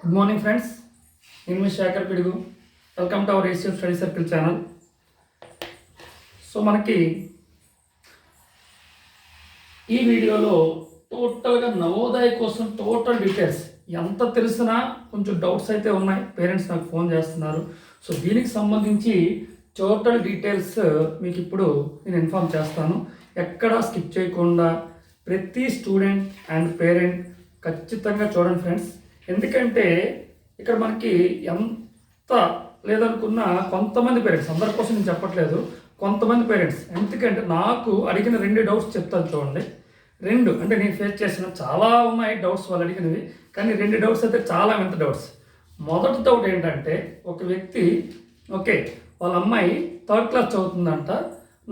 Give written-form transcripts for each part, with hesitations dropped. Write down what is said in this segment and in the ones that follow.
Good morning friends, నేను మీ శేఖర్ పిడుగు. Welcome to our ACF study circle channel. So మనకి ఈ వీడియోలో టోటల్గా నవోదయ కోసం టోటల్ డీటెయిల్స్ ఎంత తెలిసినా కొంచెం డౌట్స్ అయితే ఉన్నాయి. పేరెంట్స్ నాకు ఫోన్ చేస్తున్నారు. సో దీనికి సంబంధించి టోటల్ డీటెయిల్స్ మీకు ఇప్పుడు నేను ఇన్ఫామ్ చేస్తాను. ఎక్కడా స్కిప్ చేయకుండా ప్రతి స్టూడెంట్ అండ్ పేరెంట్ ఖచ్చితంగా చూడండి ఫ్రెండ్స్. ఎందుకంటే ఇక్కడ మనకి ఎంత లేదనుకున్నా కొంతమంది పేరెంట్స్, అందరి కోసం నేను చెప్పట్లేదు, కొంతమంది పేరెంట్స్, ఎందుకంటే నాకు అడిగిన 2 డౌట్స్ చెప్తాను చూడండి. 2 అంటే నేను ఫేస్ చేసిన చాలా ఉన్నాయి డౌట్స్ వాళ్ళు అడిగినవి, కానీ 2 డౌట్స్ అయితే చాలా వింత డౌట్స్. మొదటి డౌట్ ఏంటంటే, ఒక వ్యక్తి ఓకే వాళ్ళ అమ్మాయి 3rd క్లాస్ చదువుతుందంట,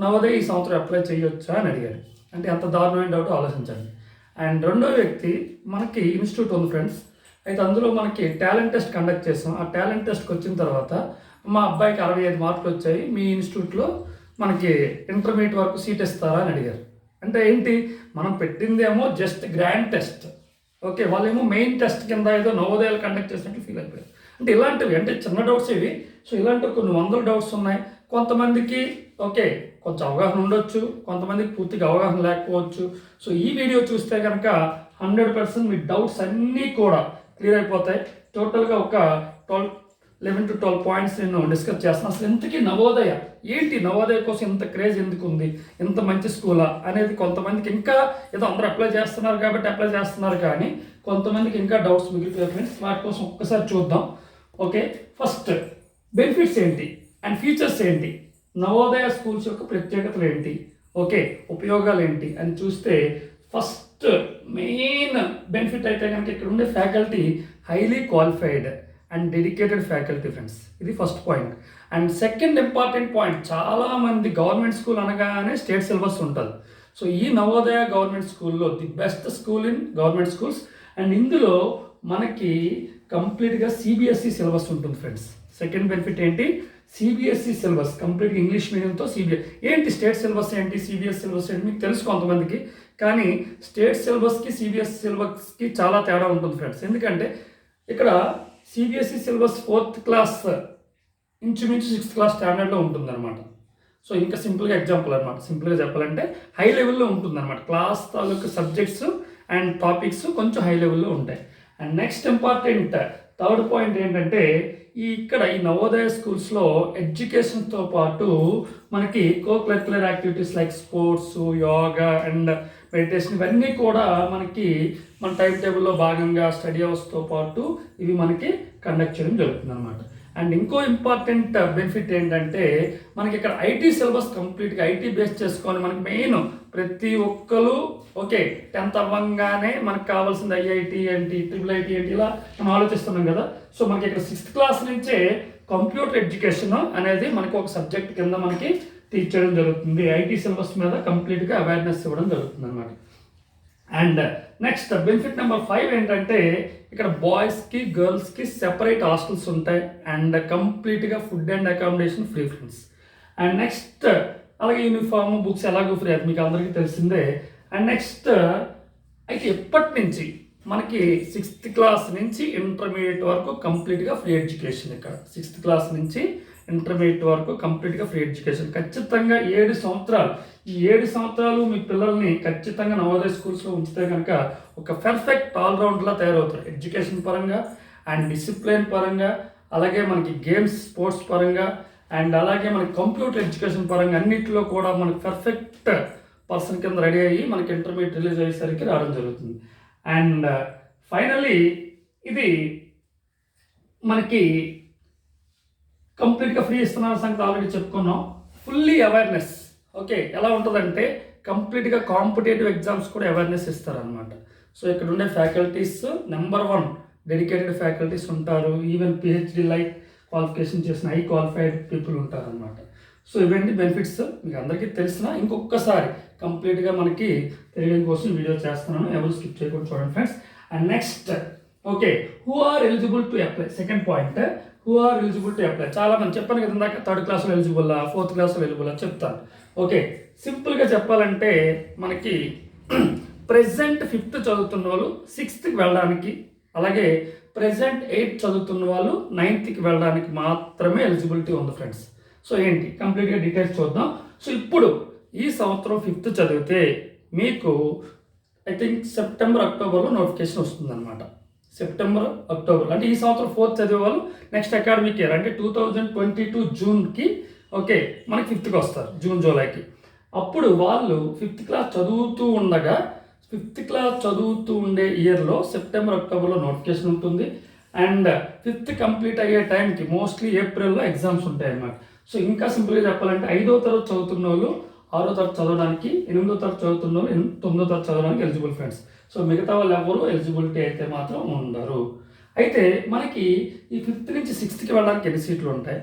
నవోదయ ఈ సంవత్సరం అప్లై చేయొచ్చా అని అడిగారు. అంటే ఎంత దారుణమైన డౌట్ ఆలోచించండి. అండ్ రెండో వ్యక్తి, మనకి ఇన్స్టిట్యూట్ ఉంది ఫ్రెండ్స్, అయితే అందులో మనకి టాలెంట్ టెస్ట్ కండక్ట్ చేస్తాం. ఆ టాలెంట్ టెస్ట్కి వచ్చిన తర్వాత మా అబ్బాయికి 65 మార్కులు వచ్చాయి, మీ ఇన్స్టిట్యూట్లో మనకి ఇంటర్మీడియట్ వరకు సీట్ ఇస్తారా అని అడిగారు. అంటే ఏంటి, మనం పెట్టిందేమో జస్ట్ గ్రాండ్ టెస్ట్, ఓకే, వాళ్ళేమో మెయిన్ టెస్ట్ కింద ఏదో నవోదయాలు కండక్ట్ చేసినట్టు ఫీల్ అయిపోయారు. అంటే ఇలాంటివి, అంటే చిన్న డౌట్స్ ఇవి. సో ఇలాంటివి కొన్ని వందల డౌట్స్ ఉన్నాయి. కొంతమందికి ఓకే కొంచెం అవగాహన ఉండొచ్చు, కొంతమందికి పూర్తిగా అవగాహన లేకపోవచ్చు. సో ఈ వీడియో చూస్తే కనుక 100% మీ డౌట్స్ అన్నీ కూడా క్లియర్ అయిపోతాయి. టోటల్గా ఒక 11 to 12 పాయింట్స్ నేను డిస్కస్ చేస్తాను. అసలు ఇంతకీ నవోదయ ఏంటి, నవోదయ కోసం ఇంత క్రేజ్ ఎందుకు ఉంది, ఇంత మంచి స్కూలా అనేది కొంతమందికి ఇంకా, ఏదో అందరూ అప్లై చేస్తున్నారు కాబట్టి అప్లై చేస్తున్నారు, కానీ కొంతమందికి ఇంకా డౌట్స్ మిగిలిపోయాయి ఫ్రెండ్స్. వాటి కోసం ఒక్కసారి చూద్దాం. ఓకే, ఫస్ట్ బెనిఫిట్స్ ఏంటి అండ్ ఫీచర్స్ ఏంటి, నవోదయ స్కూల్స్ యొక్క ప్రత్యేకతలు ఏంటి, ఓకే ఉపయోగాలు ఏంటి అని చూస్తే, ఫస్ట్ మెయిన్ బెనిఫిట్ అయితే కనుక ఇక్కడ ఉండే faculty highly qualified and dedicated faculty friends. ఇది first point. And second important point, చాలామంది గవర్నమెంట్ స్కూల్ అనగానే స్టేట్ సిలబస్ ఉంటుంది. సో ఈ నవోదయ గవర్నమెంట్ స్కూల్లో the best school in government schools. And ఇందులో మనకి కంప్లీట్గా సిబిఎస్ఈ సిలబస్ ఉంటుంది ఫ్రెండ్స్. సెకండ్ బెనిఫిట్ ఏంటి, సిబిఎస్ఈ సిలబస్, కంప్లీట్గా ఇంగ్లీష్ మీడియంతో ఏంటి స్టేట్ సిలబస్ ఏంటి, సిబిఎస్ సిలబస్ ఏంటి మీకు తెలుసు కొంతమందికి, కానీ స్టేట్ సిలబస్కి సిబిఎస్ఈ సిలబస్కి చాలా తేడా ఉంటుంది ఫ్రెండ్స్. ఎందుకంటే ఇక్కడ సిబిఎస్ఈ సిలబస్ 4th క్లాస్ ఇంచుమించు 6th క్లాస్ స్టాండర్డ్లో ఉంటుందన్నమాట. సో ఇంకా సింపుల్గా ఎగ్జాంపుల్ అనమాట, సింపుల్గా చెప్పాలంటే హై లెవెల్లో ఉంటుందన్నమాట. క్లాస్ తాలూకు సబ్జెక్ట్స్ అండ్ టాపిక్స్ కొంచెం హై లెవెల్లో ఉంటాయి. And next important third point ఏంటంటే, ఇక్కడ ఈ నవోదయ స్కూల్స్లో ఎడ్యుకేషన్తో పాటు మనకి curricular activities like sports, yoga and meditation ఇవన్నీ కూడా మనకి మన టైం టేబుల్లో భాగంగా స్టడీ అవర్స్తో పాటు ఇవి మనకి కండక్ట్ చేయడం జరుగుతుంది అనమాట. అండ్ ఇంకో ఇంపార్టెంట్ బెనిఫిట్ ఏంటంటే, మనకి ఇక్కడ ఐటీ సిలబస్ కంప్లీట్గా ఐటీ బేస్ చేసుకొని మనకి మెయిన్ ప్రతి ఒక్కరు ఓకే 10th అవ్వగానే మనకు కావాల్సింది ఐఐటి ఏంటి, IIIT ఏంటి, ఇలా మనం ఆలోచిస్తున్నాం కదా. సో మనకి ఇక్కడ 6th క్లాస్ నుంచే కంప్యూటర్ ఎడ్యుకేషన్ అనేది మనకి ఒక సబ్జెక్ట్ కింద మనకి టీచ్ చేయడం జరుగుతుంది. ఐటీ సిలబస్ మీద కంప్లీట్గా అవేర్నెస్ ఇవ్వడం జరుగుతుంది అనమాట. అండ్ నెక్స్ట్ బెనిఫిట్ నెంబర్ 5 ఏంటంటే, ఇక్కడ బాయ్స్కి గర్ల్స్కి సెపరేట్ హాస్టల్స్ ఉంటాయి అండ్ కంప్లీట్గా food and accommodation free friends. And next అలాగే యూనిఫామ్, బుక్స్ ఎలాగో ఫ్రీ, అది మీకు అందరికీ తెలిసిందే. అండ్ నెక్స్ట్ అయితే ఎప్పటి నుంచి మనకి 6th క్లాస్ నుంచి ఇంటర్మీడియట్ వరకు కంప్లీట్గా ఫ్రీ ఎడ్యుకేషన్. ఇక్కడ 6th క్లాస్ నుంచి ఇంటర్మీడియట్ వరకు కంప్లీట్గా ఫ్రీ ఎడ్యుకేషన్. ఖచ్చితంగా 7 సంవత్సరాలు, ఈ 7 సంవత్సరాలు మీ పిల్లల్ని ఖచ్చితంగా నవోదయ స్కూల్స్లో ఉంచితే కనుక ఒక పర్ఫెక్ట్ ఆల్రౌండ్లా తయారవుతారు. ఎడ్యుకేషన్ పరంగా అండ్ డిసిప్లిన్ పరంగా, అలాగే మనకి గేమ్స్ స్పోర్ట్స్ పరంగా, అండ్ అలాగే మనకి కంప్యూటర్ ఎడ్యుకేషన్ పరంగా అన్నింటిలో కూడా మనకి పర్ఫెక్ట్ పర్సన్ కింద రెడీ అయ్యి మనకి ఇంటర్మీడియట్ రిలీజ్ అయ్యేసరికి రావడం జరుగుతుంది. అండ్ ఫైనల్లీ ఇది మనకి కంప్లీట్గా ఫ్రీ ఇస్తున్న సంగతి ఆల్రెడీ చెప్పుకున్నాం. ఫుల్లీ అవేర్నెస్, ఓకే ఎలా ఉంటుందంటే కంప్లీట్గా కాంపిటేటివ్ ఎగ్జామ్స్ కూడా అవేర్నెస్ ఇస్తారనమాట. సో ఇక్కడ ఉండే ఫ్యాకల్టీస్ నెంబర్ 1 డెడికేటెడ్ ఫ్యాకల్టీస్ ఉంటారు. ఈవెన్ పిహెచ్డి లైక్ క్వాలిఫికేషన్ చేసిన హై క్వాలిఫైడ్ పీపుల్ ఉంటారనమాట. సో ఇవన్నీ బెనిఫిట్స్ మీకు అందరికీ తెలిసిన, ఇంకొకసారి కంప్లీట్గా మనకి తెలియడం కోసం వీడియో చేస్తున్నాను, ఎవరు స్కిప్ చేయకుండా చూడండి friends. And next okay who are eligible to apply, second point who are eligible to apply. చాలా మంది చెప్పాను కదా ఇందాక, 3rd క్లాస్లో ఎలిజిబుల్, 4th క్లాస్లో ఎలిజిబుల్ చెప్తాను. ఓకే సింపుల్గా చెప్పాలంటే మనకి ప్రెజెంట్ 5th చదువుతున్న వాళ్ళు 6th వెళ్ళడానికి, అలాగే ప్రెసెంట్ 8th చదువుతున్న వాళ్ళు 9th వెళ్ళడానికి మాత్రమే ఎలిజిబిలిటీ ఉంది ఫ్రెండ్స్. సో ఏంటి కంప్లీట్గా డీటెయిల్స్ చూద్దాం. సో ఇప్పుడు ఈ సంవత్సరం 5th చదివితే మీకు ఐ థింక్ సెప్టెంబర్ అక్టోబర్లో నోటిఫికేషన్ వస్తుందన్నమాట. సెప్టెంబర్ అక్టోబర్ అంటే ఈ సంవత్సరం 4th చదివే వాళ్ళు నెక్స్ట్ అకాడమిక్ ఇయర్ అంటే 2022 జూన్కి ఓకే మనకి 5th వస్తారు, జూన్ జూలైకి. అప్పుడు వాళ్ళు 5th క్లాస్ చదువుతూ ఉండగా 5th క్లాస్ చదువుతూ ఉండే ఇయర్లో సెప్టెంబర్ అక్టోబర్లో నోటిఫికేషన్ ఉంటుంది. అండ్ 5th కంప్లీట్ అయ్యే టైంకి మోస్ట్లీ ఏప్రిల్లో ఎగ్జామ్స్ ఉంటాయి అన్నమాట. సో ఇంకా సింపుల్గా చెప్పాలంటే 5వ తరగతి చదువుతున్న వాళ్ళు 6వ తరగతి చదవడానికి, 8వ తరగతి చదువుతున్న వాళ్ళు 9వ తరగతి చదవడానికి ఎలిజిబుల్ ఫ్రెండ్స్. సో మిగతా వాళ్ళు ఎవరు ఎలిజిబిలిటీ అయితే మాత్రం ఉండరు. అయితే మనకి ఈ 5th నుంచి 6th వెళ్ళడానికి ఎన్ని సీట్లు ఉంటాయి,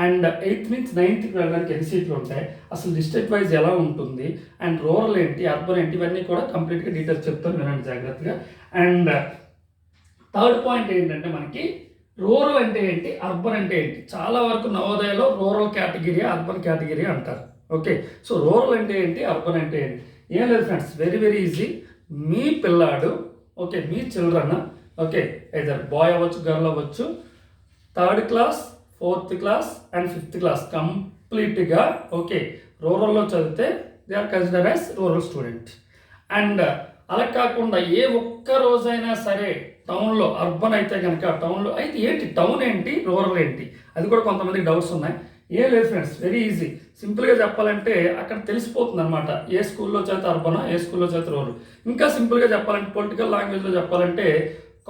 అండ్ 8th నుంచి 9th వెళ్ళడానికి ఎన్ని సీట్లు ఉంటాయి, అసలు డిస్ట్రిక్ట్ వైజ్ ఎలా ఉంటుంది, అండ్ రూరల్ ఏంటి, అర్బన్ ఏంటి, ఇవన్నీ కూడా కంప్లీట్గా డీటెయిల్స్ చెప్తాను, వినండి జాగ్రత్తగా. అండ్ థర్డ్ పాయింట్ ఏంటంటే మనకి రూరల్ అంటే ఏంటి, అర్బన్ అంటే ఏంటి. చాలా వరకు నవోదయలో రూరల్ కేటగిరీ, అర్బన్ కేటగిరీ అంటారు. ఓకే, సో రూరల్ అంటే ఏంటి, అర్బన్ అంటే ఏంటి, ఏం లేదు ఫ్రెండ్స్, వెరీ వెరీ ఈజీ. మీ పిల్లాడు ఓకే, మీ చిల్డ్రన్ ఓకే, ఐదర్ బాయ్ అవ్వచ్చు, గర్ల్ అవ్వచ్చు, 3rd class, 4th class and 5th class కంప్లీట్గా ఓకే రూరల్లో చదివితే they are consider as rural student. And అలా కాకుండా ఏ ఒక్క రోజైనా సరే టౌన్లో, అర్బన్ అయితే కనుక టౌన్లో అయితే ఏంటి, టౌన్ ఏంటి, రూరల్ ఏంటి, అది కూడా కొంతమందికి డౌట్స్ ఉన్నాయి. ఏం లేదు ఫ్రెండ్స్, వెరీ ఈజీ. సింపుల్గా చెప్పాలంటే అక్కడ తెలిసిపోతుంది అనమాట, ఏ స్కూల్లో చేత అర్బనా, ఏ స్కూల్లో చేత రూరల్. ఇంకా సింపుల్గా చెప్పాలంటే పొలిటికల్ లాంగ్వేజ్లో చెప్పాలంటే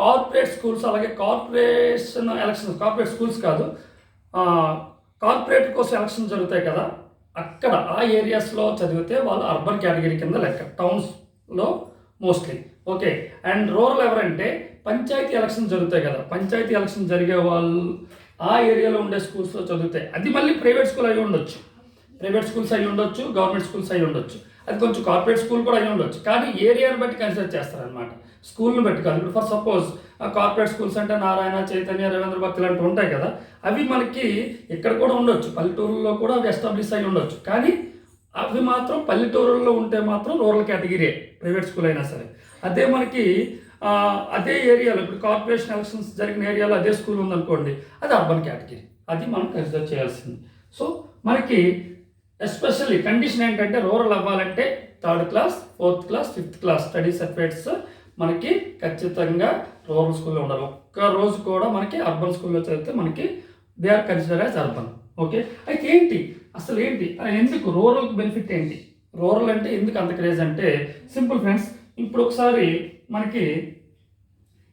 కార్పొరేట్ స్కూల్స్, అలాగే కార్పొరేషన్ ఎలక్షన్స్, కార్పొరేట్ స్కూల్స్ కాదు, కార్పొరేట్ కోసం ఎలక్షన్ జరుగుతాయి కదా, అక్కడ ఆ ఏరియాస్లో చదివితే వాళ్ళు అర్బన్ కేటగిరీ కింద లెక్క, టౌన్స్లో మోస్ట్లీ ఓకే. అండ్ రూరల్ ఎవరంటే పంచాయతీ ఎలక్షన్ జరుగుతాయి కదా, పంచాయతీ ఎలక్షన్ జరిగే వాళ్ళు ఆ ఏరియాలో ఉండే స్కూల్స్లో చదివితే, అది మళ్ళీ ప్రైవేట్ స్కూల్ అయి ఉండొచ్చు, ప్రైవేట్ స్కూల్స్ అయి ఉండొచ్చు, గవర్నమెంట్ స్కూల్స్ అయి ఉండొచ్చు, అది కొంచెం కార్పొరేట్ స్కూల్ కూడా అయి ఉండొచ్చు, కానీ ఏరియాని బట్టి కన్సిడర్ చేస్తారనమాట, స్కూల్ని బట్టి కాదు. ఇప్పుడు ఫర్ సపోజ్ కార్పొరేట్ స్కూల్స్ అంటే నారాయణ, చైతన్య, రవీంద్ర భక్తి ఇలాంటివి ఉంటాయి కదా, అవి మనకి ఇక్కడ కూడా ఉండొచ్చు, పల్లెటూరులో కూడా అవి ఎస్టాబ్లిష్ అయి ఉండొచ్చు, కానీ అవి మాత్రం పల్లెటూరుల్లో ఉంటే మాత్రం రూరల్ కేటగిరీ, ప్రైవేట్ స్కూల్ అయినా సరే. అదే మనకి అదే ఏరియాలో ఇప్పుడు కార్పొరేషన్ ఎలక్షన్స్ జరిగిన ఏరియాలో అదే స్కూల్ ఉందనుకోండి, అది అర్బన్ కేటగిరీ, అది మనం కన్సిడర్ చేయాల్సింది. సో మనకి ఎస్పెషల్లీ కండిషన్ ఏంటంటే రూరల్ అవ్వాలంటే 3rd class, 4th class, 5th class study certificates మనకి ఖచ్చితంగా రూరల్ స్కూల్లో ఉండాలి. ఒక్క రోజు కూడా మనకి అర్బన్ స్కూల్లో చదివితే మనకి they are consider as urban. Okay, అయితే ఏంటి అసలు ఏంటి, ఎందుకు రూరల్ బెనిఫిట్ ఏంటి, రూరల్ అంటే ఎందుకు అంత క్రేజ్ అంటే సింపుల్ ఫ్రెండ్స్. ఇప్పుడు ఒకసారి మనకి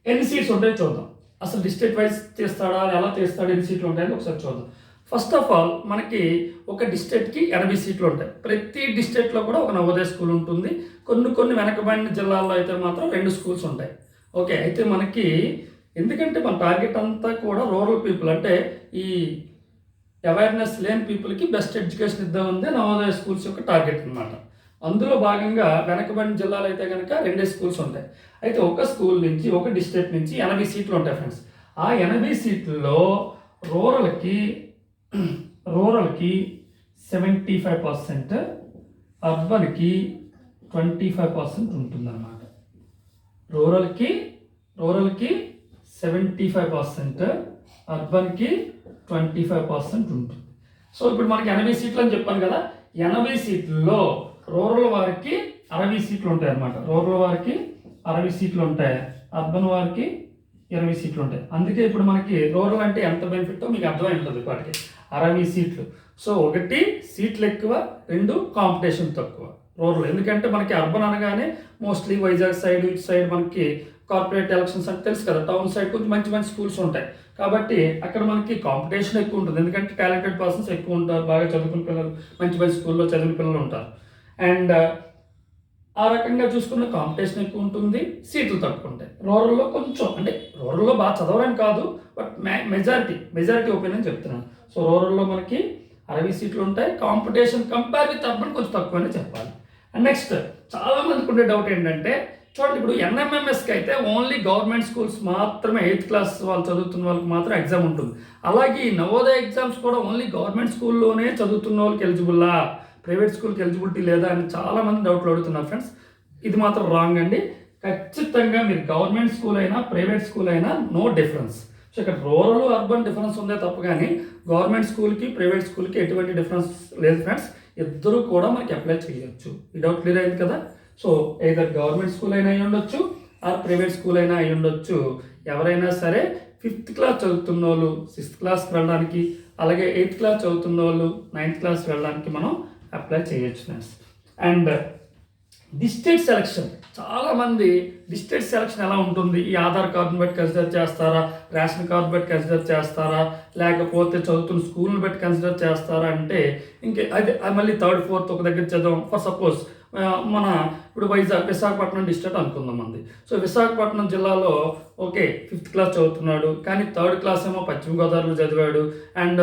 ఎన్ని సీట్స్ ఉంటాయో చూద్దాం. అసలు డిస్ట్రిక్ట్ వైజ్ తీస్తాడా, ఎలా తీస్తాడు, ఎన్ని సీట్లు ఉంటాయని ఒకసారి చూద్దాం. ఫస్ట్ ఆఫ్ ఆల్ మనకి ఒక డిస్ట్రిక్ట్కి 80 సీట్లు ఉంటాయి. ప్రతి డిస్ట్రిక్ట్లో కూడా ఒక నవోదయ స్కూల్ ఉంటుంది. కొన్ని వెనకబడిన జిల్లాల్లో అయితే మాత్రం 2 స్కూల్స్ ఉంటాయి. ఓకే, అయితే మనకి ఎందుకంటే మన టార్గెట్ అంతా కూడా రూరల్ పీపుల్, అంటే ఈ అవేర్నెస్ లేని పీపుల్కి బెస్ట్ ఎడ్యుకేషన్ ఇద్దామందే నవోదయ స్కూల్స్ యొక్క టార్గెట్ అనమాట. అందులో భాగంగా వెనకబడిన జిల్లాలు అయితే కనుక 2 స్కూల్స్ ఉంటాయి. అయితే ఒక స్కూల్ నుంచి, ఒక డిస్ట్రిక్ట్ నుంచి 80 సీట్లు ఉంటాయి ఫ్రెండ్స్. ఆ 80 సీట్లలో రూరల్కి 75%, అర్బన్కి 25% ఉంటుందన్నమాట. రూరల్కి 75%, అర్బన్కి 25% ఉంటుంది. సో ఇప్పుడు మనకి 80 సీట్లు అని చెప్పాను కదా, 80 సీట్లలో రూరల్ వారికి 60 సీట్లు ఉంటాయి అన్నమాట. రూరల్ వారికి 60 సీట్లు ఉంటాయి, అర్బన్ వారికి 20 సీట్లు ఉంటాయి. అందుకే ఇప్పుడు మనకి రూరల్ అంటే ఎంత బెనిఫిట్టో మీకు అర్థమై ఉంటుంది. వాటికి 60 సీట్లు. సో 1 సీట్లు ఎక్కువ, 2 కాంపిటీషన్ తక్కువ రూరల్. ఎందుకంటే మనకి అర్బన్ అనగానే మోస్ట్లీ వైజాగ్ సైడ్, ఇటు సైడ్ మనకి కార్పొరేట్ ఎలక్షన్స్ అంటే తెలుసు కదా, టౌన్ సైడ్ కొంచెం మంచి స్కూల్స్ ఉంటాయి కాబట్టి అక్కడ మనకి కాంపిటీషన్ ఎక్కువ ఉంటుంది. ఎందుకంటే టాలెంటెడ్ పర్సన్స్ ఎక్కువ ఉంటారు, బాగా చదువుకున్న పిల్లలు, మంచి స్కూల్లో చదివిన పిల్లలు ఉంటారు. అండ్ ఆ రకంగా చూసుకున్న కాంపిటీషన్ ఎక్కువ ఉంటుంది, సీట్లు తక్కువ ఉంటాయి. రూరల్లో కొంచెం, అంటే రూరల్లో బాగా చదవరని కాదు, బట్ మెజారిటీ ఒపీనియన్ చెప్తున్నాను. సో రూరల్లో మనకి 60 సీట్లు ఉంటాయి, కాంపిటీషన్ కంపేర్ విత్ అర్బన్ కొంచెం తక్కువనే చెప్పాలి. అండ్ నెక్స్ట్ చాలామందికి ఉండే డౌట్ ఏంటంటే, చూడండి ఇప్పుడు ఎన్ఎంఎంఎస్కి అయితే ఓన్లీ గవర్నమెంట్ స్కూల్స్ మాత్రమే 8th క్లాస్ వాళ్ళు చదువుతున్న వాళ్ళకి మాత్రం ఎగ్జామ్ ఉంటుంది. అలాగే ఈ నవోదయ ఎగ్జామ్స్ కూడా ఓన్లీ గవర్నమెంట్ స్కూల్లోనే చదువుతున్న వాళ్ళకి ఎలిజిబుల్లా, ప్రైవేట్ స్కూల్కి ఎలిజిబిలిటీ లేదా అని చాలామంది డౌట్లు అడుగుతున్నారు ఫ్రెండ్స్. ఇది మాత్రం రాంగ్ అండి. ఖచ్చితంగా మీరు గవర్నమెంట్ స్కూల్ అయినా ప్రైవేట్ స్కూల్ అయినా నో డిఫరెన్స్. సో ఇక్కడ రూరల్ అర్బన్ డిఫరెన్స్ ఉందే తప్ప కానీ గవర్నమెంట్ స్కూల్కి ప్రైవేట్ స్కూల్కి ఎటువంటి డిఫరెన్స్ లేదు ఫ్రెండ్స్. ఇద్దరు కూడా మనకి అప్లై చేయొచ్చు. ఈ డౌట్ క్లియర్ అయింది కదా. సో ఏదర్ గవర్నమెంట్ స్కూల్ అయినా అయి ఉండొచ్చు ఆర్ ప్రైవేట్ స్కూల్ అయినా అయి ఉండొచ్చు. ఎవరైనా సరే 5th క్లాస్ చదువుతున్న వాళ్ళు 6th క్లాస్కి వెళ్ళడానికి, అలాగే 8th క్లాస్ చదువుతున్న వాళ్ళు 9th క్లాస్ వెళ్ళడానికి మనం అప్లై చేయొచ్చు ఫ్రెండ్స్. అండ్ డిస్ట్రిక్ట్ సెలక్షన్, చాలామంది డిస్ట్రిక్ట్ సెలక్షన్ ఎలా ఉంటుంది, ఈ ఆధార్ కార్డుని బట్టి కన్సిడర్ చేస్తారా, రేషన్ కార్డు బట్టి కన్సిడర్ చేస్తారా, లేకపోతే చదువుతున్న స్కూల్ని బట్టి కన్సిడర్ చేస్తారా అంటే ఇంకే అది మళ్ళీ 3rd 4th ఒక దగ్గర చదవం. ఫర్ సపోజ్ మన ఇప్పుడు విశాఖపట్నం డిస్ట్రిక్ట్ అనుకుందాం మంది. సో విశాఖపట్నం జిల్లాలో ఓకే 5th క్లాస్ చదువుతున్నాడు, కానీ 3rd క్లాస్ ఏమో పశ్చిమ గోదావరిలో చదివాడు అండ్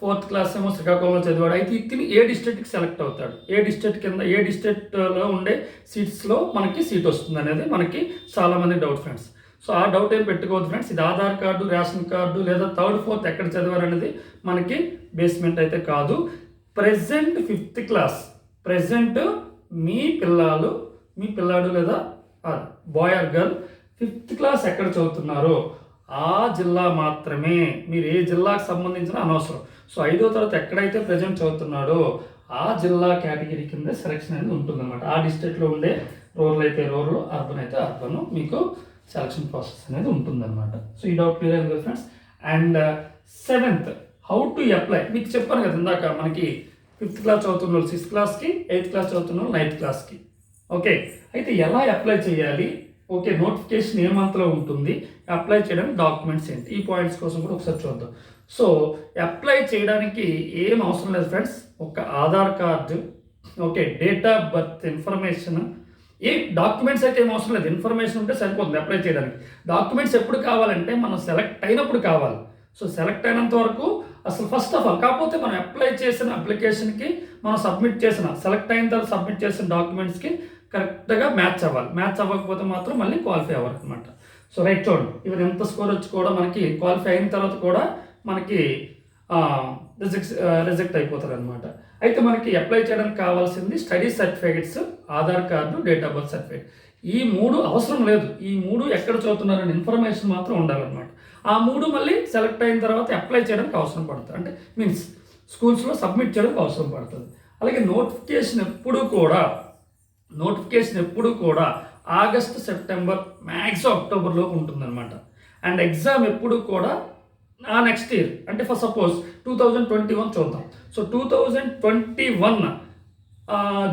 4th క్లాస్ ఏమో శ్రీకాకుళంలో చదివాడు. అయితే ఇతని ఏ డిస్ట్రిక్ట్కి సెలెక్ట్ అవుతాడు, ఏ డిస్ట్రిక్ట్ కింద ఏ డిస్ట్రిక్ట్లో ఉండే సీట్స్లో మనకి సీట్ వస్తుంది అనేది మనకి చాలామంది డౌట్ ఫ్రెండ్స్. సో ఆ డౌట్ ఏం పెట్టుకోవద్దు ఫ్రెండ్స్. ఇది ఆధార్ కార్డు, రేషన్ కార్డు లేదా 3rd 4th ఎక్కడ చదివారు అనేది మనకి బేస్మెంట్ అయితే కాదు. ప్రెజెంట్ 5th క్లాస్, ప్రెజెంట్ మీ పిల్లాడు లేదా boy or girl 5th class ఎక్కడ చదువుతున్నారో ఆ జిల్లా మాత్రమే, మీరు ఏ జిల్లాకు సంబంధించిన అనవసరం. సో 5వ తరగతి ఎక్కడైతే ప్రజెంట్ చదువుతున్నాడో ఆ జిల్లా కేటగిరీ కింద సెలక్షన్ అనేది ఉంటుందన్నమాట. ఆ డిస్ట్రిక్ట్లో ఉండే రూరల్ అయితే రూరల్, అర్బన్ అయితే అర్బన్, మీకు సెలక్షన్ ప్రాసెస్ అనేది ఉంటుందన్నమాట. సో ఈ డౌట్ క్లియర్ అయింది కదా friends. And 7th how to apply, మీకు చెప్పాను కదా ఇందాక, మనకి 5th క్లాస్ చదువుతున్న వాళ్ళు 6th క్లాస్కి, 8th క్లాస్ చదువుతున్న వాళ్ళు 9th క్లాస్కి. ఓకే, అయితే ఎలా అప్లై చేయాలి, ఓకే నోటిఫికేషన్ ఏ మంత్లో ఉంటుంది, అప్లై చేయడానికి డాక్యుమెంట్స్ ఏంటి, ఈ పాయింట్స్ కోసం కూడా ఒకసారి చూద్దాం. సో అప్లై చేయడానికి ఏం అవసరం లేదు ఫ్రెండ్స్. ఒక Aadhaar card, okay date of birth information, A documents అయితే ఏం అవసరం లేదు, ఇన్ఫర్మేషన్ ఉంటే సరిపోతుంది అప్లై చేయడానికి. డాక్యుమెంట్స్ ఎప్పుడు కావాలంటే మనం సెలెక్ట్ అయినప్పుడు కావాలి. సో సెలెక్ట్ అయినంత వరకు అసలు ఫస్ట్ ఆఫ్ ఆల్, కాకపోతే మనం అప్లై చేసిన అప్లికేషన్కి మనం సబ్మిట్ చేసిన, సెలెక్ట్ అయిన తర్వాత సబ్మిట్ చేసిన డాక్యుమెంట్స్కి కరెక్ట్గా మ్యాచ్ అవ్వాలి. మ్యాచ్ అవ్వకపోతే మాత్రం మళ్ళీ క్వాలిఫై అవ్వాలి అనమాట. సో రైట్ చూడండి, ఇవన్నీ ఎంత స్కోర్ వచ్చి కూడా మనకి క్వాలిఫై అయిన తర్వాత కూడా మనకి రిజెక్ట్ అయిపోతారు అనమాట. అయితే మనకి అప్లై చేయడానికి కావాల్సింది study certificates, Aadhaar card, date of birth certificate. ఈ 3 అవసరం లేదు. ఈ 3 ఎక్కడ చదువుతున్నారని ఇన్ఫర్మేషన్ మాత్రం ఉండాలన్నమాట. ఆ 3 మళ్ళీ సెలెక్ట్ అయిన తర్వాత అప్లై చేయడానికి అవసరం పడుతుంది, అంటే మీన్స్ స్కూల్స్లో సబ్మిట్ చేయడానికి అవసరం పడుతుంది. అలాగే నోటిఫికేషన్ ఎప్పుడు కూడా ఆగస్ట్, సెప్టెంబర్, మ్యాక్సిమం అక్టోబర్లోపు ఉంటుందన్నమాట. అండ్ ఎగ్జామ్ ఎప్పుడు కూడా ఆ నెక్స్ట్ ఇయర్, అంటే ఫర్ సపోజ్ 2021 చూద్దాం. సో 2021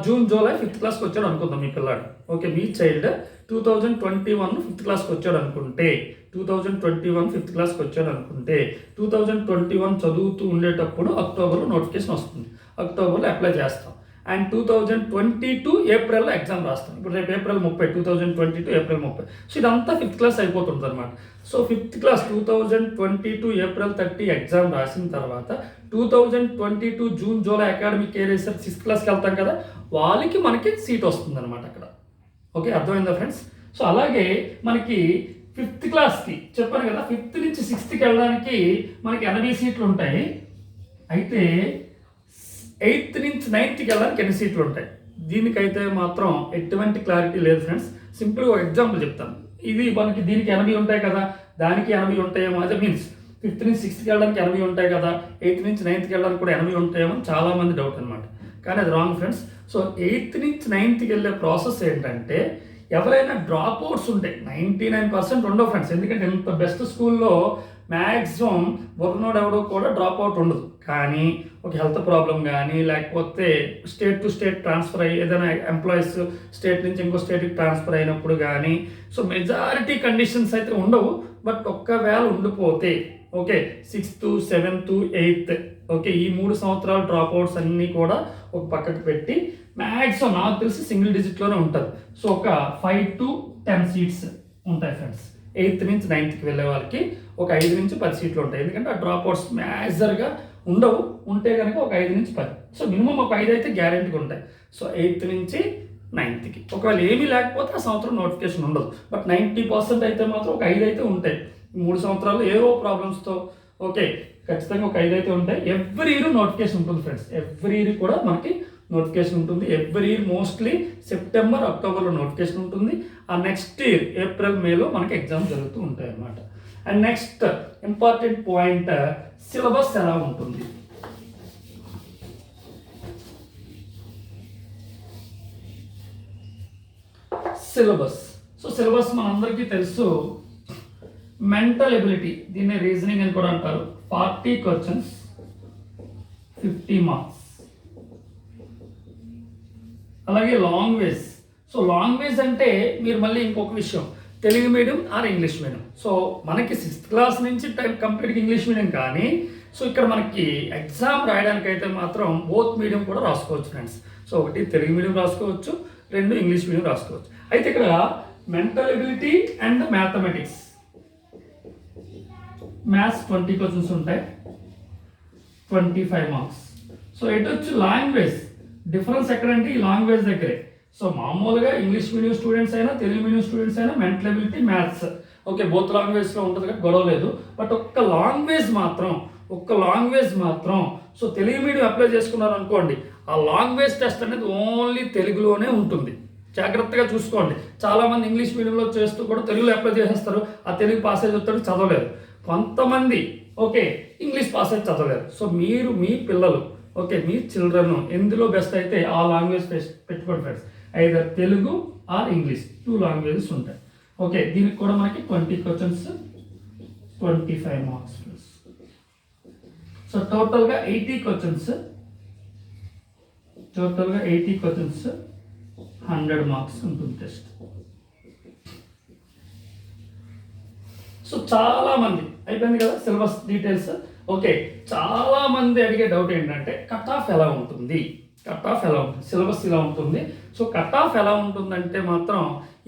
జూన్ జూలై 5th క్లాస్కి వచ్చాడు అనుకుందాం మీ పిల్లాడు. ఓకే, మీ చైల్డ్ 2021 5th క్లాస్కి వచ్చాడు అనుకుంటే, 2021 5th క్లాస్కి వచ్చాడు అనుకుంటే 2021 చదువుతూ ఉండేటప్పుడు అక్టోబర్లో నోటిఫికేషన్ వస్తుంది. అక్టోబర్లో అప్లై చేస్తాం. అండ్ 2022 ఏప్రిల్లో ఎగ్జామ్ రాస్తాం. ఇప్పుడు రేపు ఏప్రిల్ 30, 2022 ఏప్రిల్ 30. సో ఇదంతా 5th క్లాస్ అయిపోతుంది అనమాట. So 5th class 2022 April 30 exam రాసిన తర్వాత 2022 June July academic year 6th క్లాస్కి వెళ్తాం కదా, వాళ్ళకి మనకి సీట్ వస్తుంది అనమాట అక్కడ. ఓకే, అర్థమైందా ఫ్రెండ్స్. సో అలాగే మనకి 5th క్లాస్కి చెప్పాను కదా, 5th నుంచి 6th వెళ్ళడానికి మనకి 80 సీట్లు ఉంటాయి. అయితే 8th నుంచి 9th వెళ్ళడానికి ఎన్ని సీట్లు ఉంటాయి, దీనికైతే మాత్రం ఎటువంటి క్లారిటీ లేదు ఫ్రెండ్స్. సింపుల్గా ఒక ఎగ్జాంపుల్ చెప్తాను. ఇది మనకి దీనికి 80 ఉంటాయి కదా, దానికి 80 ఉంటాయేమో, అదే మీన్స్ 5th నుంచి 6th వెళ్ళడానికి 80 ఉంటాయి కదా, 8th నుంచి 9th వెళ్ళడానికి కూడా 80 ఉంటాయేమో చాలామంది డౌట్ అనమాట. కానీ అది రాంగ్ ఫ్రెండ్స్. సో 8th నుంచి 9th వెళ్ళే ప్రాసెస్ ఏంటంటే, ఎవరైనా డ్రాప్ అవుట్స్ ఉంటాయి 99% ఉండవు ఫ్రెండ్స్. ఎందుకంటే ఇంత బెస్ట్ స్కూల్లో మ్యాక్సిమం బుర్రనోడు ఎవడో కూడా డ్రాప్ అవుట్ ఉండదు. కానీ ఒక హెల్త్ ప్రాబ్లం కానీ, లేకపోతే స్టేట్ టు స్టేట్ ట్రాన్స్ఫర్ అయ్యి ఏదైనా ఎంప్లాయీస్ స్టేట్ నుంచి ఇంకో స్టేట్కి ట్రాన్స్ఫర్ అయినప్పుడు కానీ, సో మెజారిటీ కండిషన్స్ అయితే ఉండవు. బట్ ఒక్కవేళ ఉండిపోతే okay 6th, 7th, 8th okay ఈ 3 సంవత్సరాలు డ్రాప్ అవుట్స్ అన్నీ కూడా ఒక పక్కకు పెట్టి మ్యాక్సిమం నాకు తెలిసి సింగిల్ డిజిట్లోనే ఉంటుంది. సో ఒక 5 to 10 సీట్స్ ఉంటాయి ఫ్రెండ్స్. 8th నుంచి 9th వెళ్ళే వాళ్ళకి ఒక 5 నుంచి 10 సీట్లు ఉంటాయి. ఎందుకంటే ఆ డ్రాప్ అవుట్స్ మేజర్గా ఉండవు. ఉంటే కనుక ఒక 5 నుంచి 10. సో మినిమం ఒక 5 అయితే గ్యారెంటీగా ఉంటాయి. సో 8th నుంచి 9th ఒకవేళ ఏమీ లేకపోతే ఆ సంవత్సరం నోటిఫికేషన్ ఉండదు. బట్ 90% అయితే మాత్రం ఒక 5 అయితే ఉంటాయి. 3 సంవత్సరాలు ఏవో ప్రాబ్లమ్స్తో ఓకే ఖచ్చితంగా ఒక 5 అయితే ఉంటాయి. ఎవ్రీ ఇయర్ నోటిఫికేషన్ ఉంటుంది ఫ్రెండ్స్. ఎవ్రీ ఇయర్ కూడా మనకి నోటిఫికేషన్ ఉంటుంది. ఎవ్రీ ఇయర్ మోస్ట్లీ సెప్టెంబర్ అక్టోబర్లో నోటిఫికేషన్ ఉంటుంది. ఆ నెక్స్ట్ ఇయర్ ఏప్రిల్ మేలో మనకి ఎగ్జామ్ జరుగుతూ ఉంటాయి అన్నమాట. And next important point, syllabus ఎలా ఉంటుంది. సిలబస్. సో సిలబస్ మనందరికీ తెలుసు, మెంటల్ ఎబిలిటీ, దీన్ని రీజనింగ్ అని కూడా అంటారు. 40 క్వశ్చన్స్, 50 మార్క్స్. అలాగే లాంగ్వేజ్. సో లాంగ్వేజ్ అంటే మీరు మళ్ళీ ఇంకొక విషయం, Telugu medium are English medium. So మనకి 6th క్లాస్ నుంచి కంప్లీట్గా ఇంగ్లీష్ మీడియం, కానీ సో ఇక్కడ మనకి ఎగ్జామ్ రాయడానికి అయితే మాత్రం బోత్ మీడియం కూడా రాసుకోవచ్చు ఫ్రెండ్స్. సో ఒకటి తెలుగు మీడియం రాసుకోవచ్చు, 2 ఇంగ్లీష్ మీడియం రాసుకోవచ్చు. అయితే ఇక్కడ mental ability and mathematics, maths 20 questions ఉంటాయి, 25 మార్క్స్. సో ఎటు వచ్చి లాంగ్వేజ్, డిఫరెన్స్ ఎక్కడంటే ఈ లాంగ్వేజ్ దగ్గరే. సో మామూలుగా ఇంగ్లీష్ మీడియం స్టూడెంట్స్ అయినా తెలుగు మీడియం స్టూడెంట్స్ అయినా mental ability maths okay both లాంగ్వేజ్లో ఉంటుంది కాబట్టి గొడవ లేదు. బట్ ఒక్క లాంగ్వేజ్ మాత్రం సో తెలుగు మీడియం అప్లై చేసుకున్నారు అనుకోండి, ఆ లాంగ్వేజ్ టెస్ట్ అనేది ఓన్లీ తెలుగులోనే ఉంటుంది. జాగ్రత్తగా చూసుకోండి. చాలామంది ఇంగ్లీష్ మీడియంలో చేస్తూ కూడా తెలుగులో అప్లై చేసేస్తారు, ఆ తెలుగు పాసేజ్ వస్తాడు చదవలేరు. కొంతమంది ఓకే ఇంగ్లీష్ పాసేజ్ చదవలేరు. సో మీరు మీ పిల్లలు ఓకే మీ చిల్డ్రన్ ఎందులో బెస్ట్ అయితే ఆ లాంగ్వేజ్ పెట్టుకోండి friends. Either Telugu or English, 2 languages ఉంటాయి. ఓకే దీనికి కూడా మనకి 20 క్వశ్చన్స్, 25 మార్క్స్. సో టోటల్గా 80 క్వశ్చన్స్, 100 మార్క్స్ ఉంటుంది టెస్ట్. సో చాలా మంది అయిపోయింది కదా సిలబస్ డీటెయిల్స్. ఓకే చాలా మంది అడిగే డౌట్ ఏంటంటే కట్ ఆఫ్ ఎలా ఉంటుంది, సిలబస్ ఇలా ఉంటుంది. సో కట్ ఆఫ్ ఎలా ఉంటుందంటే మాత్రం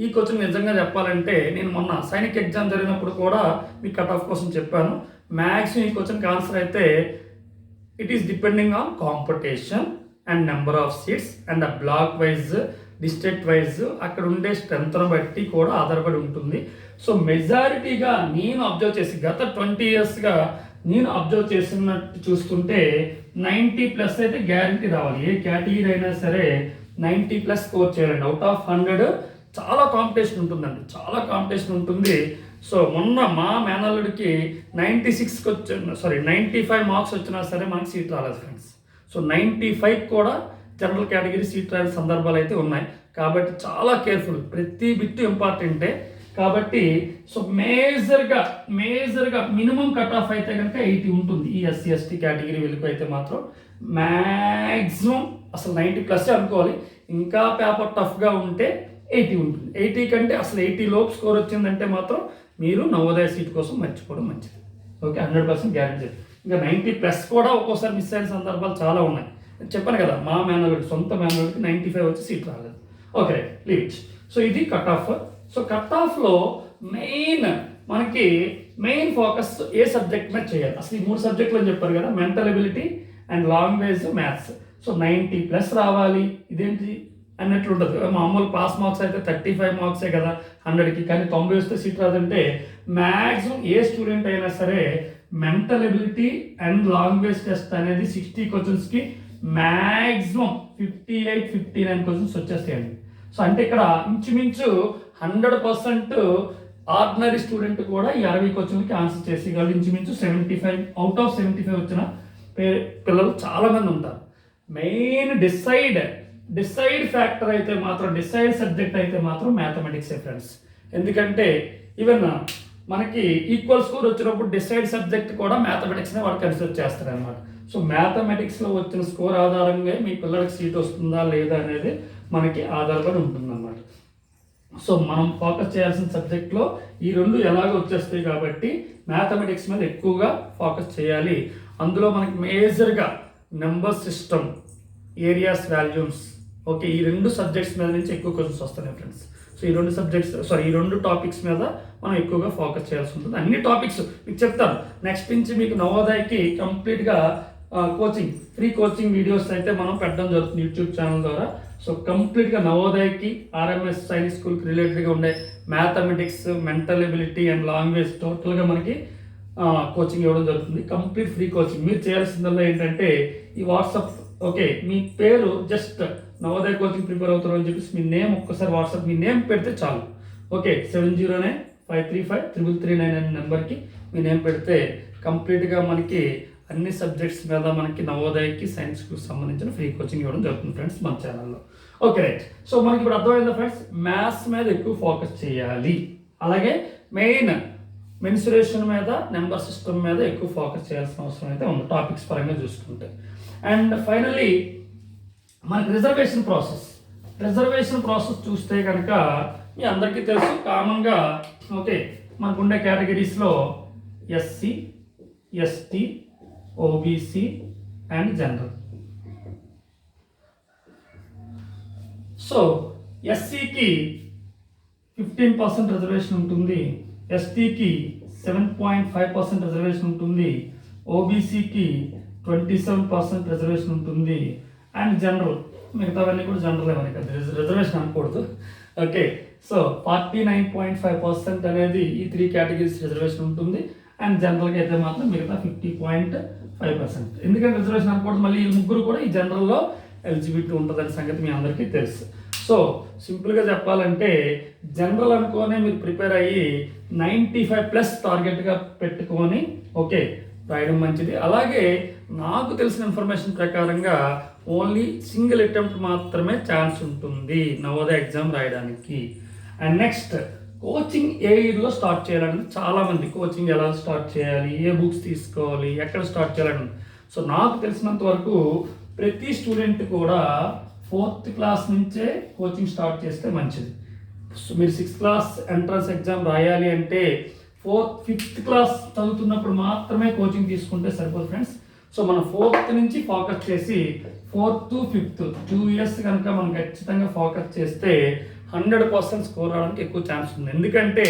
ఈ క్వశ్చన్ నిజంగా చెప్పాలంటే నేను మొన్న సైనిక్ ఎగ్జామ్ జరిగినప్పుడు కూడా మీకు కట్ ఆఫ్ కోసం చెప్పాను. మ్యాక్సిమం ఈ క్వశ్చన్కి ఆన్సర్ అయితే it is depending on competition and number of seats and black wise, district wise అక్కడ ఉండే స్ట్రెంత్ను బట్టి కూడా ఆధారపడి ఉంటుంది. సో మెజారిటీగా నేను అబ్జర్వ్ చేసి గత 20 ఇయర్స్గా నేను అబ్జర్వ్ చేసినట్టు చూస్తుంటే 90+ అయితే గ్యారంటీ రావాలి. ఏ కేటగిరీ అయినా సరే 90+ స్కోర్ చేయాలండి. అవుట్ ఆఫ్ 100 చాలా కాంపిటీషన్ ఉంటుందండి, చాలా కాంపిటీషన్ ఉంటుంది. సో మొన్న మా మేనల్లుడికి 95 మార్క్స్ వచ్చినా సరే మనకి సీట్ రాలేదు ఫ్రెండ్స్. సో 95 కూడా జనరల్ కేటగిరీ సీట్ రాని సందర్భాలు అయితే ఉన్నాయి. కాబట్టి చాలా కేర్ఫుల్, ప్రతి బిట్ ఇంపార్టెంటే. కాబట్టి సో మేజర్గా మినిమం కట్ ఆఫ్ అయితే కనుక 80 ఉంటుంది. ఈ SC ST కేటగిరీ వెళ్ళిపోయి అయితే మాత్రం మ్యాక్సిమం అసలు 90+ అనుకోవాలి. ఇంకా పేపర్ టఫ్గా ఉంటే 80 ఉంటుంది. 80 కంటే అసలు 80 లోపు స్కోర్ వచ్చిందంటే మాత్రం మీరు నవోదయ సీట్ కోసం మర్చిపోవడం మంచిది. Okay 100% guarantee. ఇంకా 90+ కూడా ఒక్కోసారి మిస్ అయిన సందర్భాలు చాలా ఉన్నాయి. చెప్పాను కదా మా సొంత మేనల్లుడికి 95 వచ్చి సీట్ రాలేదు. Okay leave. సో ఇది కట్ ఆఫ్. సో కట్ ఆఫ్లో మెయిన్ ఫోకస్ ఏ సబ్జెక్ట్ మీద చేయాలి. అసలు ఈ 3 సబ్జెక్టులు అని చెప్పారు కదా, mental ability and language, maths. So 90+ రావాలి. ఇదేంటి అన్నట్లు ఉంటుంది. మామూలు పాస్ మార్క్స్ అయితే 35 మార్క్సే కదా 100కి, కానీ 90 వస్తే సీట్ రాదంటే మ్యాక్సిమం ఏ స్టూడెంట్ అయినా సరే mental ability and language test అనేది 60 క్వశ్చన్స్కి మ్యాక్సిమం 58-59 క్వశ్చన్స్ వచ్చేస్తాయండి. సో అంటే ఇక్కడ ఇంచుమించు 100% ఆర్డినరీ స్టూడెంట్ కూడా ఈ 60 క్వశ్చన్లకి ఆన్సర్ చేసేవాళ్ళు. ఇంచుమించు 75 అవుట్ ఆఫ్ 75 వచ్చిన పిల్లలు చాలామంది ఉంటారు. మెయిన్ డిసైడ్ ఫ్యాక్టర్ అయితే మాత్రం, డిసైడ్ సబ్జెక్ట్ అయితే మాత్రం మ్యాథమెటిక్సే ఫ్రెండ్స్. ఎందుకంటే ఈవెన్ మనకి ఈక్వల్ స్కోర్ వచ్చినప్పుడు డిసైడ్ సబ్జెక్ట్ కూడా మ్యాథమెటిక్స్నే వాడు కన్సిడర్ చేస్తారు అనమాట. సో మ్యాథమెటిక్స్లో వచ్చిన స్కోర్ ఆధారంగా మీ పిల్లలకి సీట్ వస్తుందా లేదా అనేది మనకి ఆధారపడి ఉంటుందన్నమాట. సో మనం ఫోకస్ చేయాల్సిన సబ్జెక్ట్లో ఈ 2 ఎలాగో వచ్చేస్తాయి కాబట్టి మ్యాథమెటిక్స్ మీద ఎక్కువగా ఫోకస్ చేయాలి. అందులో మనకి మేజర్గా number system, areas, volumes okay ఈ 2 సబ్జెక్ట్స్ మీద నుంచి ఎక్కువ క్వశ్చన్స్ వస్తున్నాయి ఫ్రెండ్స్. సో ఈ 2 టాపిక్స్ మీద మనం ఎక్కువగా ఫోకస్ చేయాల్సి ఉంటుంది. అన్ని టాపిక్స్ మీకు చెప్తాను. నెక్స్ట్ నుంచి మీకు నవోదయకి కంప్లీట్గా ఫ్రీ కోచింగ్ వీడియోస్ అయితే మనం పెట్టడం జరుగుతుంది యూట్యూబ్ ఛానల్ ద్వారా. సో కంప్లీట్గా నవోదయకి RMS సైన్స్ స్కూల్కి రిలేటెడ్గా ఉండే mathematics, mental ability and language టోటల్గా మనకి కోచింగ్ ఇవ్వడం జరుగుతుంది. Complete free coaching. మీరు చేయాల్సిందల్లా ఏంటంటే ఈ వాట్సాప్ ఓకే మీ పేరు జస్ట్ నవోదయ కోచింగ్ ప్రిపేర్ అవుతారు అని చెప్పేసి మీ నేమ్ ఒక్కసారి వాట్సాప్ మీ నేమ్ పెడితే చాలు. ఓకే 7095353339 అనే నెంబర్కి మీ నేమ్ పెడితే కంప్లీట్గా మనకి అన్ని సబ్జెక్ట్స్ మీద మనకి నవోదయకి సైన్స్కి సంబంధించిన ఫ్రీ కోచింగ్ ఇవ్వడం జరుగుతుంది ఫ్రెండ్స్ మన ఛానల్లో. Okay right. సో మనకి ఇప్పుడు అర్థమైందా ఫ్రెండ్స్, మ్యాథ్స్ మీద ఎక్కువ ఫోకస్ చేయాలి, అలాగే మెయిన్ మెన్సురేషన్ మీద నెంబర్ సిస్టమ్ మీద ఎక్కువ ఫోకస్ చేయాల్సిన అవసరం అయితే ఉంది టాపిక్స్ పరంగా చూసుకుంటే. అండ్ ఫైనల్లీ మనకి రిజర్వేషన్ ప్రాసెస్ చూస్తే కనుక మీ అందరికీ తెలుసు కామన్గా. ఓకే మనకుండే కేటగిరీస్లో SC, ST, OBC and general. So ఎస్సీకి 15% రిజర్వేషన్ ఉంటుంది, ఎస్టీకి 7.5% రిజర్వేషన్ ఉంటుంది, ఓబీసీకి 27% రిజర్వేషన్ ఉంటుంది అండ్ జనరల్ మిగతావన్నీ కూడా జనరల్ ఏమని కదా రిజర్వేషన్ అనకూడదు. ఓకే సో 49.5% అనేది ఈ 3 కేటగిరీస్ రిజర్వేషన్ ఉంటుంది అండ్ జనరల్గా అయితే మాత్రం మిగతా 50.5%. ఎందుకంటే రిజర్వేషన్ అనకూడదు, మళ్ళీ ఈ ముగ్గురు కూడా ఈ జనరల్లో ఎలిజిబిలిటీ ఉంటుందనే సంగతి మీ అందరికీ తెలుసు. సో సింపుల్గా చెప్పాలంటే జనరల్ అనుకోనే మీరు ప్రిపేర్ అయ్యి 95+ టార్గెట్గా పెట్టుకొని ఓకే రాయడం మంచిది. అలాగే నాకు తెలిసిన ఇన్ఫర్మేషన్ ప్రకారంగా ఓన్లీ సింగిల్ అటెంప్ట్ మాత్రమే ఛాన్స్ ఉంటుంది నవోదయ ఎగ్జామ్ రాయడానికి. అండ్ నెక్స్ట్ కోచింగ్ ఏ ఇయర్లో స్టార్ట్ చేయాలని చాలామంది, కోచింగ్ ఎలా స్టార్ట్ చేయాలి, ఏ బుక్స్ తీసుకోవాలి, ఎక్కడ స్టార్ట్ చేయాలని. సో నాకు తెలిసినంత వరకు ప్రతి స్టూడెంట్ కూడా 4th క్లాస్ నుంచే కోచింగ్ స్టార్ట్ చేస్తే మంచిది. సో మీరు 6th క్లాస్ ఎంట్రన్స్ ఎగ్జామ్ రాయాలి అంటే 5th క్లాస్ చదువుతున్నప్పుడు మాత్రమే కోచింగ్ తీసుకుంటే సరిపోదు ఫ్రెండ్స్. సో మనం 4th నుంచి ఫోకస్ చేసి 4th to 5th 2 years కనుక మనం ఖచ్చితంగా ఫోకస్ చేస్తే 100% స్కోర్ రావడానికి ఎక్కువ ఛాన్స్ ఉంది. ఎందుకంటే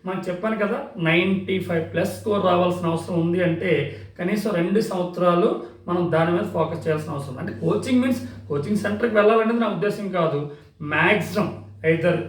మనం చెప్పాను కదా 95+ స్కోర్ రావాల్సిన అవసరం ఉంది అంటే కనీసం 2 సంవత్సరాలు మనం దాని మీద ఫోకస్ చేయాల్సిన అవసరం. అంటే కోచింగ్ మీన్స్ కోచింగ్ సెంటర్కి వెళ్ళాలనేది నా ఉద్దేశం కాదు. మ్యాక్సిమం ఐదర్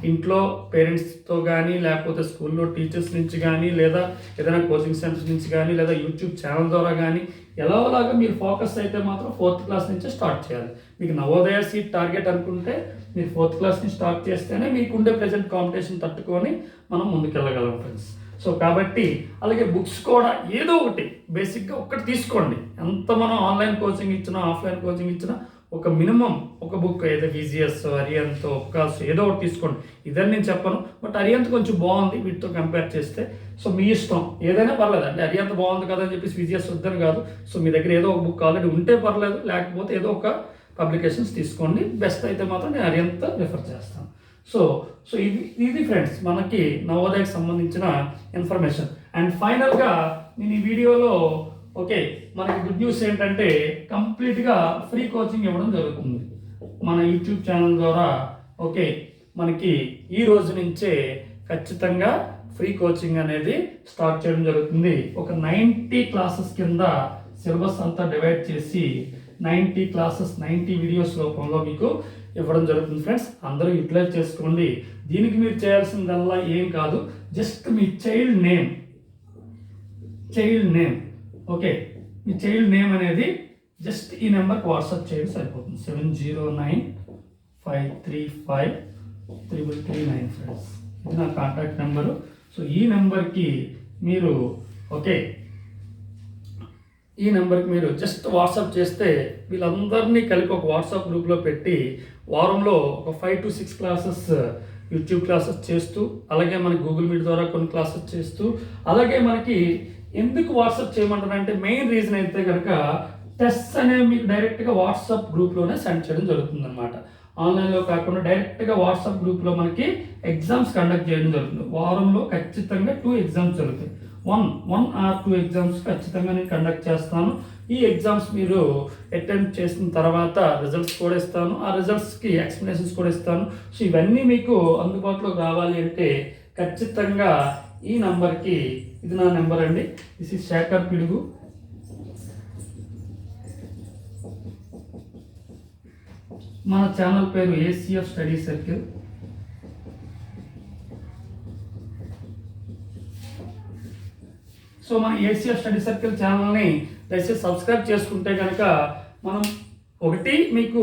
ఇంట్లో పేరెంట్స్తో కానీ లేకపోతే స్కూల్లో టీచర్స్ నుంచి కానీ లేదా ఏదైనా కోచింగ్ సెంటర్స్ నుంచి కానీ లేదా యూట్యూబ్ ఛానల్ ద్వారా కానీ ఎలాగోలాగా మీరు ఫోకస్ అయితే మాత్రం 4th క్లాస్ నుంచే స్టార్ట్ చేయాలి. మీకు నవోదయ సీట్ టార్గెట్ అనుకుంటే మీరు 4th క్లాస్ నుంచి స్టార్ట్ చేస్తేనే మీకుండే ప్రజెంట్ కాంపిటీషన్ తట్టుకొని మనం ముందుకెళ్ళగలం ఫ్రెండ్స్. సో కాబట్టి అలాగే బుక్స్ కూడా ఏదో ఒకటి బేసిక్గా ఒక్కటి తీసుకోండి. ఎంత మనం ఆన్లైన్ కోచింగ్ ఇచ్చినా ఆఫ్లైన్ కోచింగ్ ఇచ్చినా ఒక మినిమం ఒక బుక్ ఏదో విజిఎస్, అరియంత్, ఉపకాస్ ఏదో ఒకటి తీసుకోండి. ఇదని నేను చెప్పను, బట్ అరియంత్ కొంచెం బాగుంది వీటితో కంపేర్ చేస్తే. సో మీ ఇష్టం ఏదైనా పర్లేదు. అంటే అరియంత్ బాగుంది కదా అని చెప్పేసి విజిఎస్ వద్దని కాదు. సో మీ దగ్గర ఏదో ఒక బుక్ ఆల్రెడీ ఉంటే పర్లేదు, లేకపోతే ఏదో ఒక పబ్లికేషన్స్ తీసుకోండి. బెస్ట్ అయితే మాత్రం నేను అరియంత్ రిఫర్ చేస్తాను. సో సో ఇది ఫ్రెండ్స్ మనకి నవోదయకు సంబంధించిన ఇన్ఫర్మేషన్. అండ్ ఫైనల్గా నేను ఈ వీడియోలో ఓకే మనకి గుడ్ న్యూస్ ఏంటంటే కంప్లీట్గా ఫ్రీ కోచింగ్ ఇవ్వడం జరుగుతుంది మన యూట్యూబ్ ఛానల్ ద్వారా. ఓకే మనకి ఈ రోజు నుంచే ఖచ్చితంగా ఫ్రీ కోచింగ్ అనేది స్టార్ట్ చేయడం జరుగుతుంది. ఒక 90 క్లాసెస్ కింద సిలబస్ అంతా డివైడ్ చేసి 90 క్లాసెస్ 90 వీడియోస్ రూపంలో మీకు ఇవ్వడం జరుగుతుంది ఫ్రెండ్స్. అందరూ యూటిలైజ్ చేసుకోండి. దీనికి మీరు చేయాల్సిందల్లా ఏం కాదు, జస్ట్ మీ చైల్డ్ నేమ్ ఓకే మీ చైల్డ్ నేమ్ అనేది జస్ట్ ఈ నెంబర్కి వాట్సాప్ చేయడం సరిపోతుంది. 7095353339 ఫ్రెండ్స్, ఇది నా కాంటాక్ట్ నెంబరు. సో ఈ నెంబర్కి మీరు ఓకే ఈ నెంబర్కి మీరు జస్ట్ వాట్సాప్ చేస్తే వీళ్ళందరినీ కలిపి ఒక వాట్సాప్ గ్రూప్లో పెట్టి వారంలో ఒక 5 to 6 క్లాసెస్ యూట్యూబ్ క్లాసెస్ చేస్తూ అలాగే మనకి గూగుల్ మీట్ ద్వారా కొన్ని క్లాసెస్ చేస్తూ అలాగే మనకి ఎందుకు వాట్సాప్ చేయమంటారంటే మెయిన్ రీజన్ అయితే కనుక టెస్ట్స్ అనేవి మీకు డైరెక్ట్గా వాట్సాప్ గ్రూప్లోనే సెండ్ చేయడం జరుగుతుంది అనమాట. ఆన్లైన్లో కాకుండా డైరెక్ట్గా వాట్సాప్ గ్రూప్లో మనకి ఎగ్జామ్స్ కండక్ట్ చేయడం జరుగుతుంది. వారంలో ఖచ్చితంగా 2 ఎగ్జామ్స్ జరుగుతాయి. 1 or 2 ఎగ్జామ్స్ ఖచ్చితంగా నేను కండక్ట్ చేస్తాను. ఈ ఎగ్జామ్స్ మీరు అటెంప్ట్ చేసిన తర్వాత రిజల్ట్స్ కూడా ఇస్తాను, ఆ రిజల్ట్స్కి ఎక్స్ప్లెనేషన్స్ కూడా ఇస్తాను. సో ఇవన్నీ మీకు అందుబాటులోకి రావాలి అంటే ఖచ్చితంగా ఈ నెంబర్కి, ఇది నా నెంబర్ అండి, దిస్ ఈజ్ శేఖర్ పిడుగు. మన ఛానల్ పేరు ఏసీఎఫ్ స్టడీ సర్కిల్. సో మన ఏసీఎఫ్ స్టడీ సర్కిల్ ఛానల్ని దయచేసి సబ్స్క్రైబ్ చేసుకుంటే కనుక మనం ఒకటి మీకు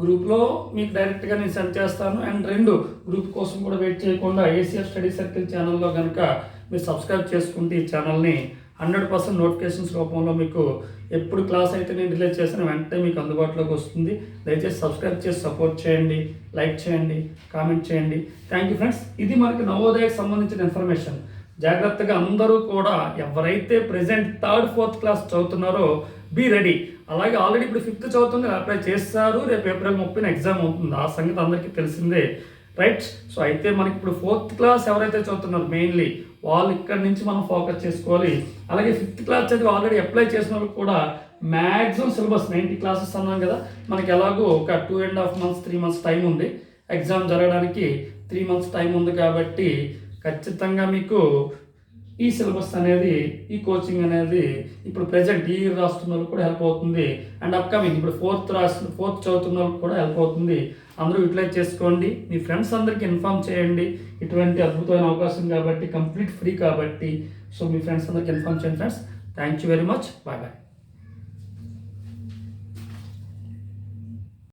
గ్రూప్లో మీకు డైరెక్ట్గా నేను సెండ్ చేస్తాను, అండ్ 2 గ్రూప్ కోసం కూడా వెయిట్ చేయకుండా ఏసీఎఫ్ స్టడీ సర్కిల్ ఛానల్లో కనుక మీరు సబ్స్క్రైబ్ చేసుకుంటే ఈ ఛానల్ని 100% నోటిఫికేషన్స్ రూపంలో మీకు ఎప్పుడు క్లాస్ అయితే నేను రిలీజ్ చేసిన వెంటనే మీకు అందుబాటులోకి వస్తుంది. దయచేసి సబ్స్క్రైబ్ చేసి సపోర్ట్ చేయండి, లైక్ చేయండి, కామెంట్ చేయండి. Thank you friends. ఇది మనకి నవోదయకు సంబంధించిన ఇన్ఫర్మేషన్. జాగ్రత్తగా అందరూ కూడా ఎవరైతే ప్రెజెంట్ 3rd, 4th క్లాస్ చదువుతున్నారో బీ రెడీ. అలాగే ఆల్రెడీ ఇప్పుడు 5th చదువుతుంది, అప్లై చేస్తారు. రేపు ఏప్రిల్ 30న ఎగ్జామ్ అవుతుంది, ఆ సంగతి అందరికీ తెలిసిందే, రైట్? సో అయితే మనకి ఇప్పుడు 4th క్లాస్ ఎవరైతే చదువుతున్నారో మెయిన్లీ వాళ్ళు ఇక్కడ నుంచి మనం ఫోకస్ చేసుకోవాలి. అలాగే 5th క్లాస్ చదివి ఆల్రెడీ అప్లై చేసిన వాళ్ళకి కూడా మ్యాక్సిమం సిలబస్ 90 క్లాసెస్ అన్నాం కదా, మనకి ఎలాగో ఒక 2.5 months 3 months టైం ఉంది. ఎగ్జామ్ జరగడానికి 3 months టైం ఉంది కాబట్టి ఖచ్చితంగా మీకు ఈ సిలబస్ అనేది, ఈ కోచింగ్ అనేది ఇప్పుడు ప్రెజెంట్ ఈ రాస్తున్న వాళ్ళకి కూడా హెల్ప్ అవుతుంది. అండ్ అప్కమింగ్ ఇప్పుడు 4th చదువుతున్న వాళ్ళకి కూడా హెల్ప్ అవుతుంది. అందరూ యూటిలైజ్ చేసుకోండి, మీ ఫ్రెండ్స్ అందరికీ ఇన్ఫామ్ చేయండి. ఇటువంటి అద్భుతమైన అవకాశం కాబట్టి, కంప్లీట్ ఫ్రీ కాబట్టి, సో మీ ఫ్రెండ్స్ అందరికీ ఇన్ఫామ్ చేయండి friends. Thank you very much. Bye bye.